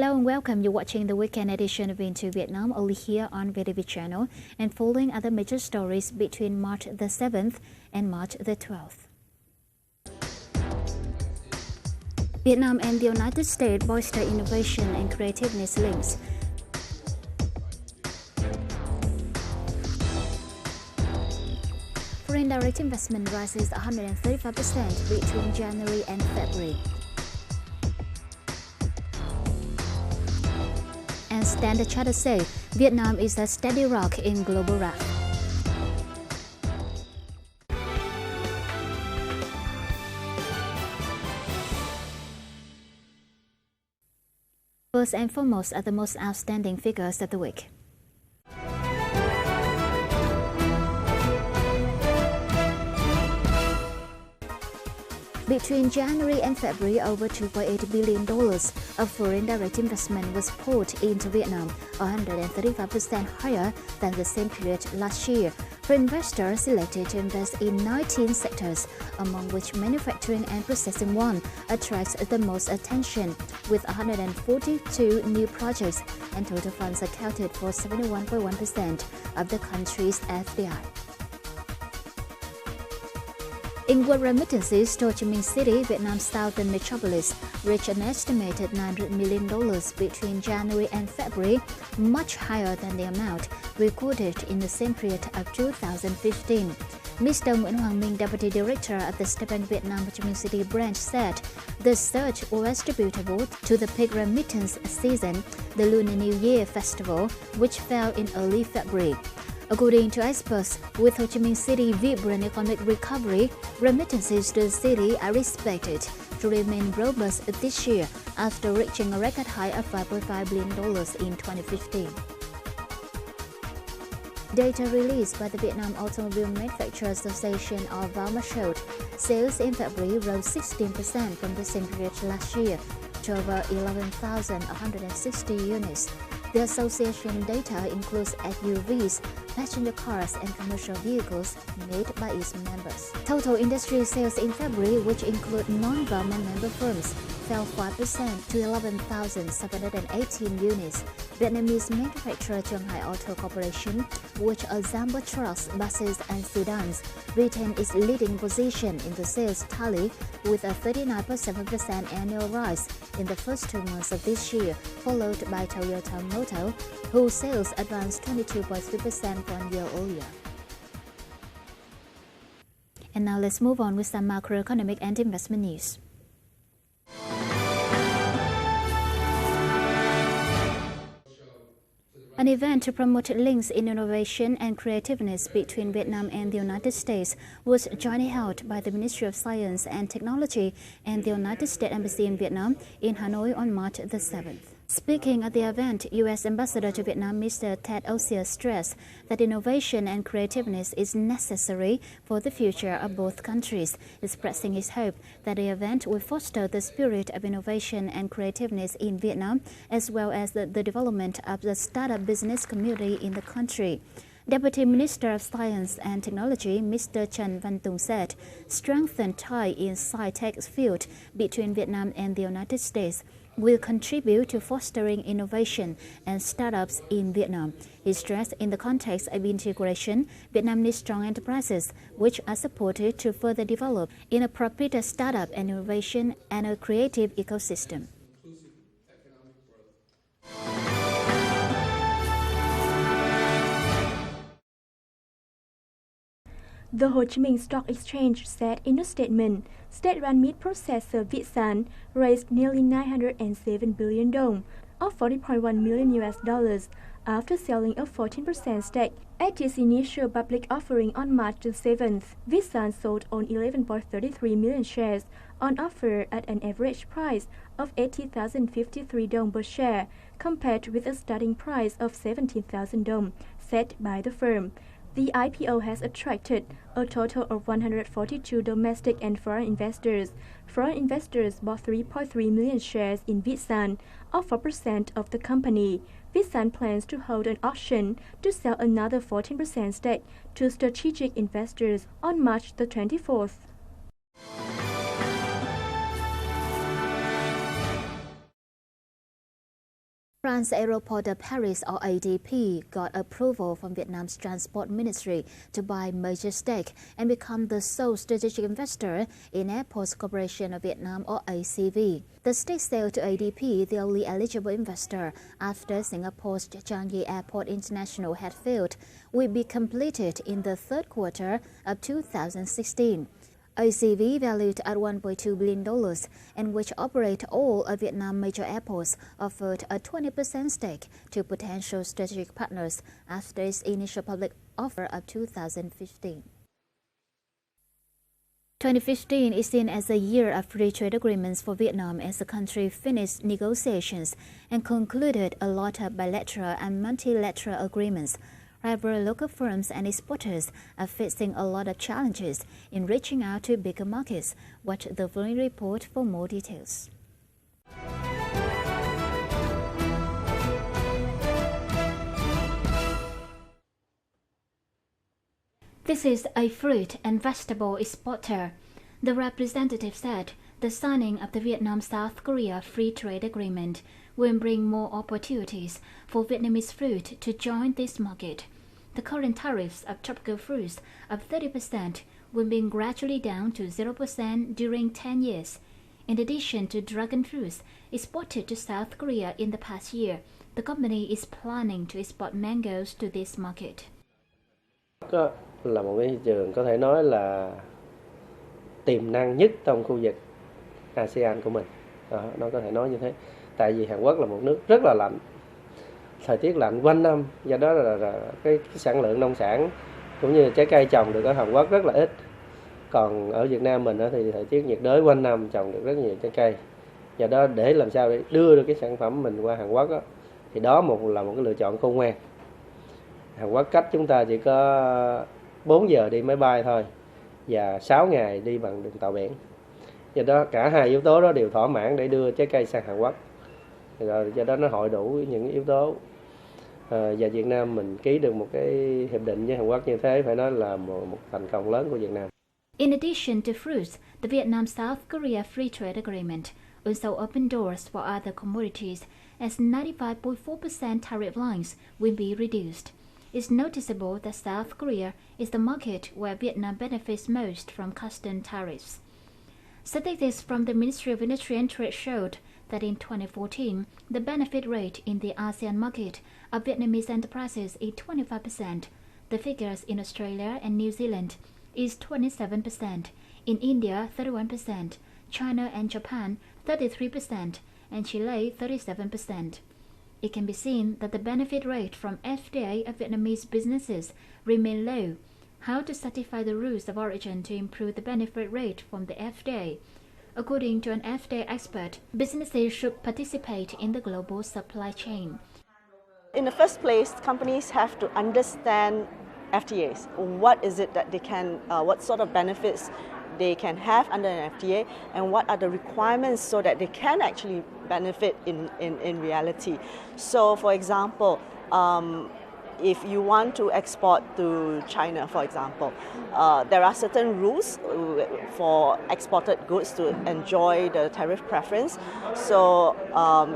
Hello and welcome. You're watching the weekend edition of Into Vietnam only here on VITV channel and following other major stories between March the 7th and March the 12th. Vietnam and the United States bolster innovation and creativeness links. Foreign direct investment rises 135% between January and February. And Standard Chartered say Vietnam is a steady rock in global rap. First and foremost are the most outstanding figures of the week. Between January and February, over $2.8 billion of foreign direct investment was poured into Vietnam, 135% higher than the same period last year. For investors selected to invest in 19 sectors, among which manufacturing and processing one attracts the most attention, with 142 new projects, and total funds accounted for 71.1% of the country's FDI. In world remittances, Ho Chi Minh City, Vietnam's southern metropolis, reached an estimated $900 million between January and February, much higher than the amount recorded in the same period of 2015. Mr. Nguyễn Hoàng Minh, Deputy Director of the State Bank Vietnam Ho Chi Minh City branch, said the surge was attributable to the peak remittance season, the Lunar New Year festival, which fell in early February. According to experts, with Ho Chi Minh City vibrant economic recovery, remittances to the city are expected to remain robust this year after reaching a record high of $5.5 billion in 2015. Data released by the Vietnam Automobile Manufacturers Association or VAMA showed sales in February rose 16% from the same period last year to over 11,160 units. The association data includes SUVs, passenger cars and commercial vehicles made by its members. Total industry sales in February, which include non-government member firms, fell 5% to 11,718 units. Vietnamese manufacturer Shanghai Auto Corporation, which assembles trucks, buses and sedans, retained its leading position in the sales tally with a 39.7% annual rise in the first 2 months of this year, followed by Toyota Motor, whose sales advanced 22.3% 1 year earlier. And now let's move on with some macroeconomic and investment news. An event to promote links in innovation and creativeness between Vietnam and the United States was jointly held by the Ministry of Science and Technology and the United States Embassy in Vietnam in Hanoi on March the 7th. Speaking at the event, U.S. Ambassador to Vietnam Mr. Ted Osier stressed that innovation and creativeness is necessary for the future of both countries, expressing his hope that the event will foster the spirit of innovation and creativeness in Vietnam, as well as the development of the startup business community in the country. Deputy Minister of Science and Technology Mr. Trần Văn Tùng said, strengthened tie in sci-tech field between Vietnam and the United States will contribute to fostering innovation and startups in Vietnam. He stressed in the context of integration, Vietnam needs strong enterprises which are supported to further develop in a proper startup and innovation and a creative ecosystem. The Ho Chi Minh Stock Exchange said in a statement, state-run meat processor Vietsan raised nearly 907 billion dong, or $40.1 million, after selling a 14% stake at its initial public offering on March the 7th. Vietsan sold on 11.33 million shares on offer at an average price of 80,053 dong per share, compared with a starting price of 17,000 dong set by the firm. The IPO has attracted a total of 142 domestic and foreign investors. Foreign investors bought 3.3 million shares in Vietsan, or 4% of the company. Vietsan plans to hold an auction to sell another 14% stake to strategic investors on March the 24th. France Aéroport de Paris, or ADP, got approval from Vietnam's Transport Ministry to buy major stake and become the sole strategic investor in Airports Corporation of Vietnam, or ACV. The stake sale to ADP, the only eligible investor after Singapore's Changi Airport International had failed, will be completed in the third quarter of 2016. ACV, valued at $1.2 billion and which operate all of Vietnam's major airports, offered a 20% stake to potential strategic partners after its initial public offer of 2015. 2015 is seen as a year of free trade agreements for Vietnam as the country finished negotiations and concluded a lot of bilateral and multilateral agreements. However, local firms and exporters are facing a lot of challenges in reaching out to bigger markets. Watch the following report for more details. This is a fruit and vegetable exporter. The representative said the signing of the Vietnam-South Korea Free Trade Agreement will bring more opportunities for Vietnamese fruit to join this market. The current tariffs of tropical fruits of 30% will bring gradually down to 0% during 10 years. In addition to dragon fruits exported to South Korea in the past year, the company is planning to export mangoes to this market. Là một cái thị trường có thể nói là tiềm năng nhất trong khu vực ASEAN của mình. Nó có thể nói như thế. Tại vì Hàn Quốc là một nước rất là lạnh, thời tiết lạnh quanh năm, do đó là cái sản lượng nông sản cũng như trái cây trồng được ở Hàn Quốc rất là ít. Còn ở Việt Nam mình thì thời tiết nhiệt đới quanh năm, trồng được rất nhiều trái cây. Do đó để làm sao để đưa được cái sản phẩm mình qua Hàn Quốc thì đó là một cái lựa chọn khôn ngoan. Hàn Quốc cách chúng ta chỉ có 4 giờ đi máy bay thôi và 6 ngày đi bằng đường tàu biển. Do đó cả hai yếu tố đó đều thỏa mãn để đưa trái cây sang Hàn Quốc. Rồi do đó nó hội đủ những yếu tố. Và Việt Nam mình ký được một cái hiệp định với Hàn Quốc như thế phải nói là một thành công lớn của Việt Nam. In addition to fruits, the Vietnam-South Korea Free Trade Agreement also opened doors for other commodities as 95.4% tariff lines will be reduced. It's noticeable that South Korea is the market where Vietnam benefits most from custom tariffs. Statistics from the Ministry of Industry and Trade showed that in 2014, the benefit rate in the ASEAN market of Vietnamese enterprises is 25%. The figures in Australia and New Zealand is 27%, in India 31%, China and Japan 33%, and Chile 37%. It can be seen that the benefit rate from FTA of Vietnamese businesses remain low. How to certify the rules of origin to improve the benefit rate from the FTA? According to an FTA expert, businesses should participate in the global supply chain. In the first place, companies have to understand FTAs. What is it that they can, what sort of benefits they can have under an FTA, and what are the requirements so that they can actually benefit in reality. So, for example, if you want to export to China, for example, there are certain rules for exported goods to enjoy the tariff preference. So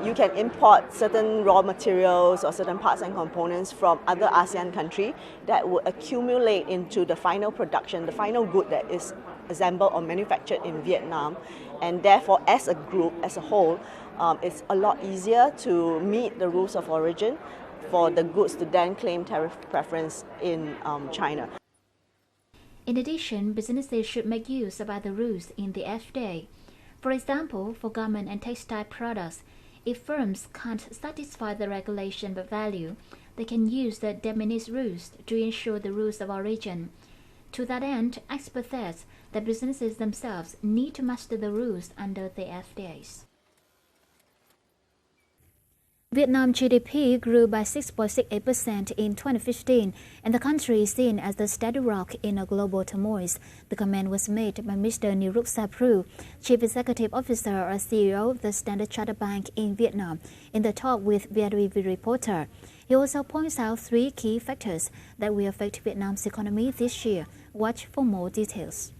you can import certain raw materials or certain parts and components from other ASEAN countries that will accumulate into the final production, the final good that is assembled or manufactured in Vietnam. And therefore, as a group, as a whole, it's a lot easier to meet the rules of origin for the goods to then claim tariff preference in China. In addition, businesses should make use of other rules in the FTA. For example, for garment and textile products, if firms can't satisfy the regulation by value, they can use the de minimis rules to ensure the rules of origin. To that end, experts say that businesses themselves need to master the rules under the FTAs. Vietnam GDP grew by 6.68% in 2015, and the country is seen as the steady rock in a global turmoil. The comment was made by Mr. Niruk Sapru, Chief Executive Officer or CEO of the Standard Chartered Bank in Vietnam, in the talk with VITV reporter. He also points out 3 key factors that will affect Vietnam's economy this year. Watch for more details.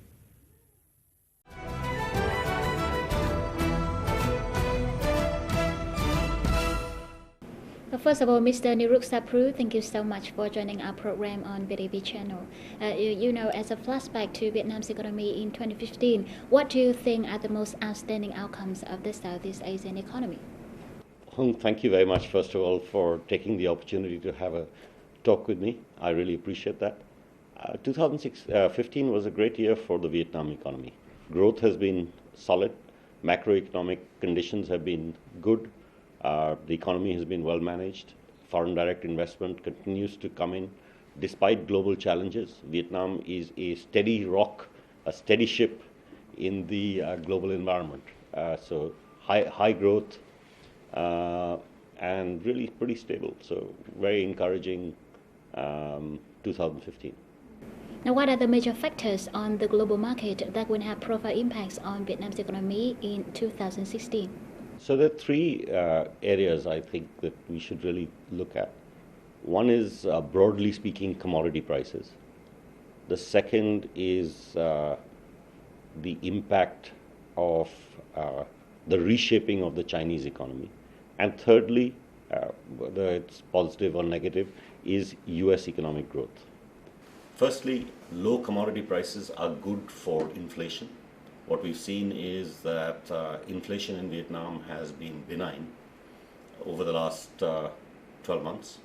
So first of all, Mr. Niruk Sapru, thank you so much for joining our program on VITV channel. As a flashback to Vietnam's economy in 2015, what do you think are the most outstanding outcomes of the Southeast Asian economy? Thank you very much, first of all, for taking the opportunity to have a talk with me. I really appreciate that. 2015 was a great year for the Vietnam economy. Growth has been solid. Macroeconomic conditions have been good. The economy has been well managed. Foreign direct investment continues to come in. Despite global challenges, Vietnam is a steady rock, a steady ship in the global environment. So high growth and really pretty stable. So very encouraging 2015. Now, what are the major factors on the global market that will have profound impacts on Vietnam's economy in 2016? So there are three areas I think that we should really look at. One is, broadly speaking, commodity prices. The second is the impact of the reshaping of the Chinese economy. And thirdly, whether it's positive or negative, is US economic growth. Firstly, low commodity prices are good for inflation. What we've seen is that inflation in Vietnam has been benign over the last 12 months.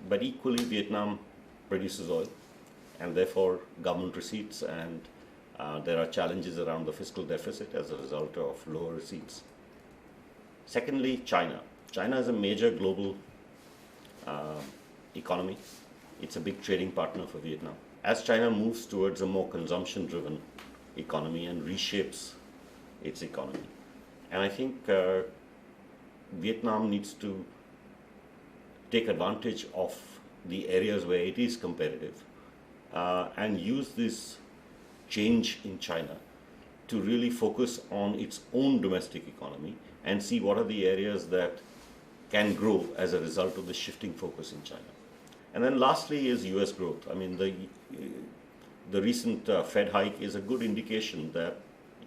But equally, Vietnam produces oil and therefore government receipts, and there are challenges around the fiscal deficit as a result of lower receipts. Secondly, China. China is a major global economy. It's a big trading partner for Vietnam. As China moves towards a more consumption-driven economy and reshapes its economy, and I think Vietnam needs to take advantage of the areas where it is competitive and use this change in China to really focus on its own domestic economy and see what are the areas that can grow as a result of the shifting focus in China. And then lastly is US growth. I mean, the recent Fed hike is a good indication that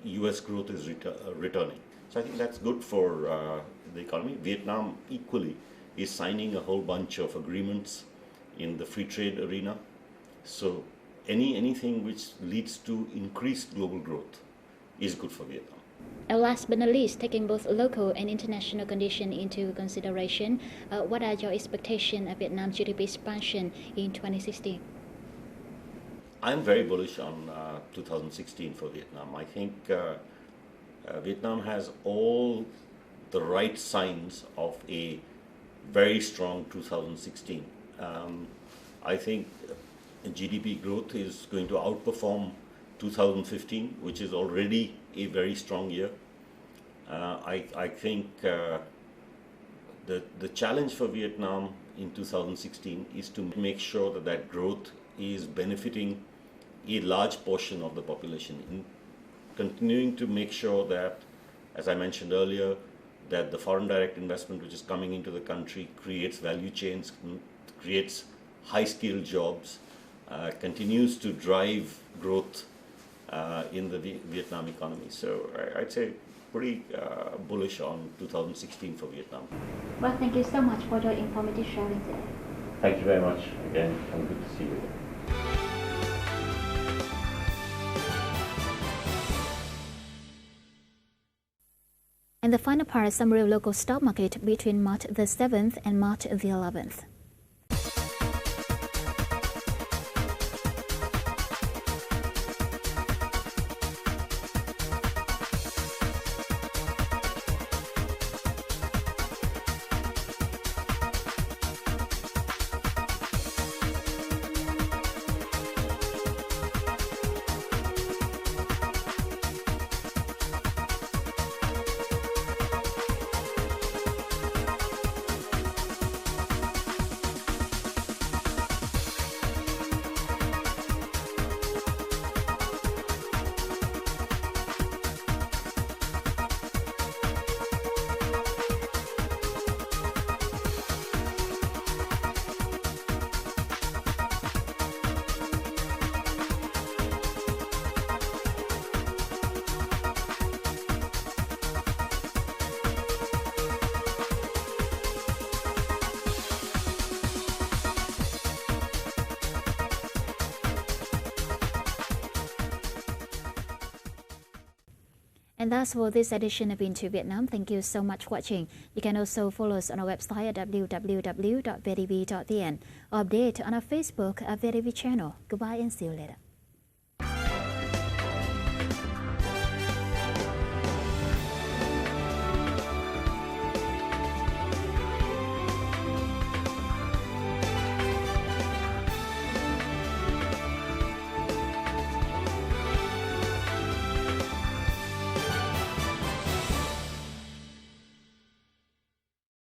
US growth is returning. So I think that's good for the economy. Vietnam equally is signing a whole bunch of agreements in the free trade arena. So anything which leads to increased global growth is good for Vietnam. And last but not least, taking both local and international conditions into consideration, what are your expectations of Vietnam's GDP expansion in 2016? I'm very bullish on 2016 for Vietnam. I think Vietnam has all the right signs of a very strong 2016. I think GDP growth is going to outperform 2015, which is already a very strong year. I think the challenge for Vietnam in 2016 is to make sure that that growth is benefiting a large portion of the population, in continuing to make sure that, as I mentioned earlier, that the foreign direct investment which is coming into the country creates value chains, creates high-skilled jobs, continues to drive growth in the Vietnam economy. So I'd say pretty bullish on 2016 for Vietnam. Well, thank you so much for your informative sharing today. Thank you very much again, and good to see you. And the final part, summary of local stock market between March the 7th and March the 11th. And that's for this edition of Into Vietnam. Thank you so much for watching. You can also follow us on our website at www.vitv.vn or update on our Facebook at VITV channel. Goodbye and see you later.